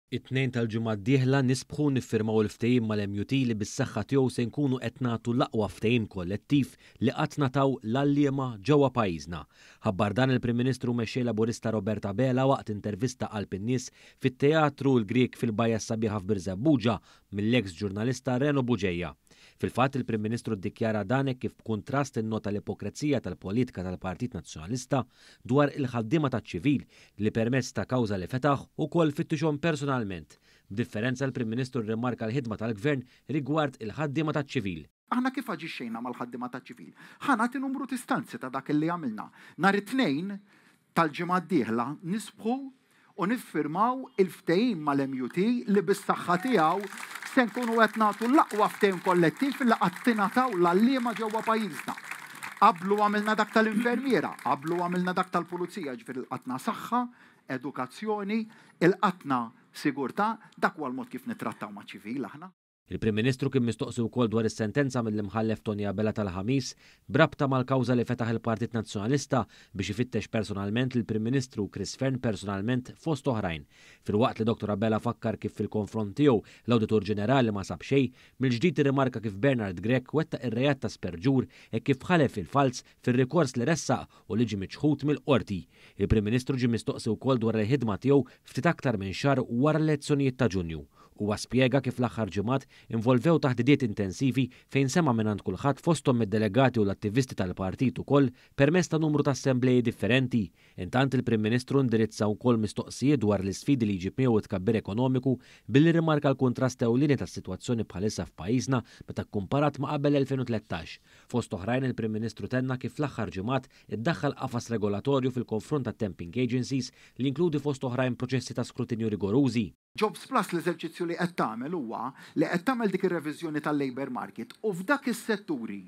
It-tnejn tal-ġimgħa d-dieħla nisbħu niffirmaw il-ftehim mal-MUT li bis-saħħa tiegħu se nkunu qed nagħtu l-aqwa ftehim kollettiv li qatt nataw l-għalliema ġewwa pajjiżna. Ħabbar dan il-Prim Ministru mexxej Laburista Roberta Bela waqt intervista qalb in-nies fit-Teatru l-Grieg fil-Bajja Sabiħa f'Birzebbuġa mill-eks ġurnalista Reno Buġejja. Fil-fatt il-Prim Ministru ddikjara dan kif b'kuntrast innota l-ipokrezija tal-politika tal-Partit Nazzjonalista dwar il-ħaddiema taċ-ċivil li permezz ta' kawża li fetaħ ukoll fittixhom personalment. B'differenza l-Prim Ministru rrimarka l-ħidma tal-Gvern rigward il-ħaddiema taċ-ċivil. Aħna kif aġixxejna mal-ħaddiema taċ-ċivil? Ħanati numru ta' istanzi ta' dak li għamilna. Nhar it-tnejn tal-ġimgħa d-dieħla nisbħu u niffirmaw il-ftehim mal-MUT li bis-saħħa tiegħu se nkunu qed nagħtu l-aqwa ftehim kollettiv li qatt tingħataw l-għalliema ġewwa pajjiżna. Qablu għamilna dak tal-infermiera, qablu għamilna dak tal-pulizija, ġifieri il-qatna saħħa, edukazzjoni, il-qatna sigurtà, dak huwa l-mod kif nittrattaw maċ-ċivil aħna. Il-Prim Ministru kien mistoqsi wkoll dwar is-sentenza mill-imħallef Tony Abela tal-ħamis brabta mal-kawża li fetaħ il-Partit Nazzjonalista biex ifittex personalment il-Prim Ministru Chris Fern personalment fost oħrajn. Filwaqt li Dr. Abela fakkar kif fil-konfront tiegħu l-Awditur Ġenerali ma sab xejn, mill-ġdid irrimarka kif Bernard Grech wettaq ir-reat ta' sperġur e kif ħalef il-falz fir-rikors li ressaq u li ġie miċħud mill-qorti. Il-Prim Ministru ġie mistoqsi wkoll dwar il-ħidma tiegħu ftit aktar minn xahar wara l-elezzjonijiet ta' Ġunju. Huwa spjega kif l-aħħar ġimgħat involvew taħdidiet intensivi fejn sema mingħand kulħadd fosthom id-delegati u l-attivisti tal-partit ukoll permezz ta' numru ta' assembleji differenti. Intant il-Prim Ministru indirizza wkoll mistoqsijiet dwar l-isfidi li jġib miegħu tkabbir ekonomiku billi rimarka l-kuntrast ewlieni tas-sitwazzjoni bħalissa f'pajjiżna meta kkumparat ma' qabel 2013. Fost oħrajn il-Prim Ministru tenna kif l-aħħar ġimgħat iddaħħal qafas regolatorju fil-konfront tat-temping agencies li inkludi fost oħrajn proċessi ta' skrutinju rigorużi. Jobs Plus l-eżerċizzju li qed tagħmel huwa li qed tagħmel dik ir-reviżjoni tal-labor market u f'dak is-setturi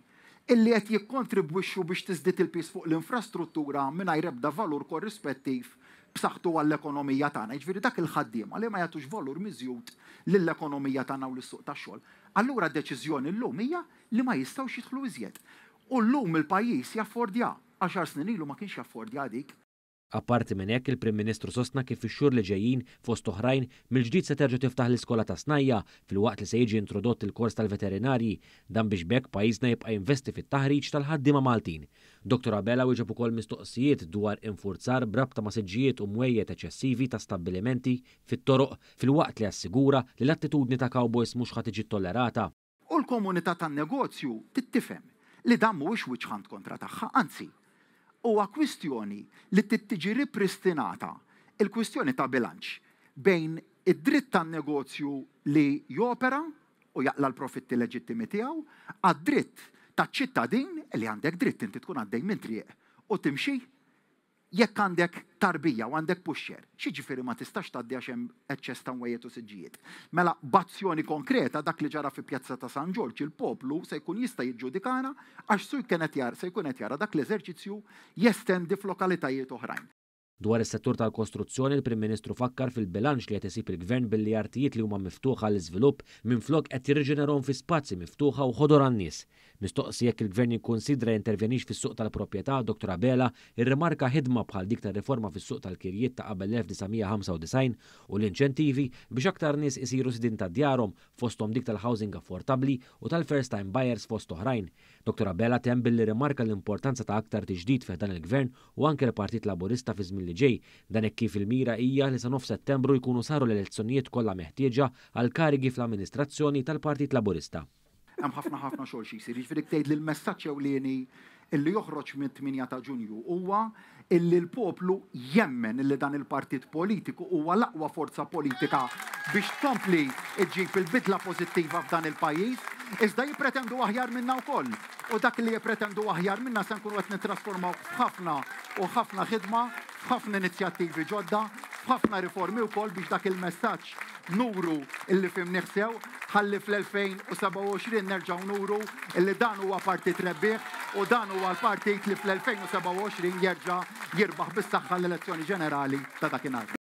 illi qed jikkontribwixxu biex tiżdied il-pis fuq l-infrastruttura mingħajr ebda valur korrispettiv b'saħħtu għall-ekonomija tagħna. Jiġifieri dak il-ħaddiema li ma jagħtux valur miżjud lill-ekonomija tagħna u lis-suq tax-xogħol. Allura d-deċiżjoni llum hija li ma jistgħux jidħlu iżjed. U llum il-pajjiż jaffordja 10 snin ilu ma kienx jaffordja dik. Apparti minn hekk il-Prim Ministru sostna kif fix-xhur li ġejjin fost oħrajn mill-ġdid se terġa' tiftaħ l-iskola ta' Snajja filwaqt li se jiġi introdott il-kors tal-veterinarji dan biex bekk pajjiżna jibqa' jinvesti fit-taħriġ tal-ħaddiema Maltin. Dr. Abela wieġeb ukoll mistoqsijiet dwar infurzar brabta ma' siġġijiet u mwejjed eċċessivi ta' stabbilimenti fit-toroq filwaqt li assigura li l-attitudni ta' cowboys mhux ħadd tiġi tollerata. U l-komunità tan-negozju tittifhem li dan mhuwiex witch hunt kontra tagħha, anzi huwa kwistjoni li tiġi ripristinata il-kwistjoni ta' bilanċ bejn id-dritt tan-negozju li jopera u jaqla l-profitti leġittimi tiegħu għad-dritt taċ-ċittadin li għandek dritt inti tkun għaddej minn triq u timxi jekk għandek tarbija u għandek pusher. Xiġifieri ma tistax tgħaddi għax hemm eċċess ta' mwejjed u siġġijiet. Mela b'azzjoni konkreta dak li ġara fi Pjazza ta' San Ġorġ il-poplu se jkun jista' jiġġudikana għax se jkun qed jara dak l-eżerċizzju jestendi f'lokalitajiet oħrajn. Dwar is-settur tal-kostruzzjoni il-Prim Ministru fakkar fil-bilanċ li qed isib il-Gvern billi artijiet li huma miftuħa għall-iżvilupp minflok qed jirriġenerhom fi spazji miftuħa u ħodor għan-nies. Mistoqsi jekk il-Gvern jikkunsidra jintervjenix fis-suq tal-proprjetà, Dr. Abela irrimarka ħidma bħal dik tar-riforma fis-suq tal-kirjiet ta' qabel 1995 u l-inċentivi biex aktar nies isiru sidin ta' djarhom fosthom dik tal-housing affordabbli u tal-first time buyers fost oħrajn. Dr. Abela temm billi rimarka l-importanza ta' aktar tiġdid fih dan il-Gvern u anke l-Partit Laburista fi żmien li ġej dan hekk kif il-mira hija li sa nofs Settembru jkunu saru l-elezzjonijiet kollha meħtieġa għal karigi fl-amministrazzjoni tal-Partit Laburista. Hemm ħafna xogħol xi jsir, jiġifieri tgħid li l-messaġġ ewlieni illi joħroġ mit-8 ta' Ġunju huwa illi l-poplu jemmen illi dan il-partit politiku huwa l-aqwa forza politika biex tkompli ġġib il-bidla pożittiva f'dan il-pajjiż, iżda jippretendu aħjar minna wkoll. U dak li jippretendu aħjar minna se nkunu qed nittrasformaw f'ħafna ħidma, f'ħafna inizjattivi ġodda, f'ħafna riformi wkoll biex dak il-messaġġ nuru illi fimnieh sew ħalli fl-2027 nerġgħu nuru illi dan huwa partit rebbieħ u dan huwa l-partit li fl-2027 jerġa' jirbaħ bis-saħħa l-elezzjoni ġenerali ta' dakinhar.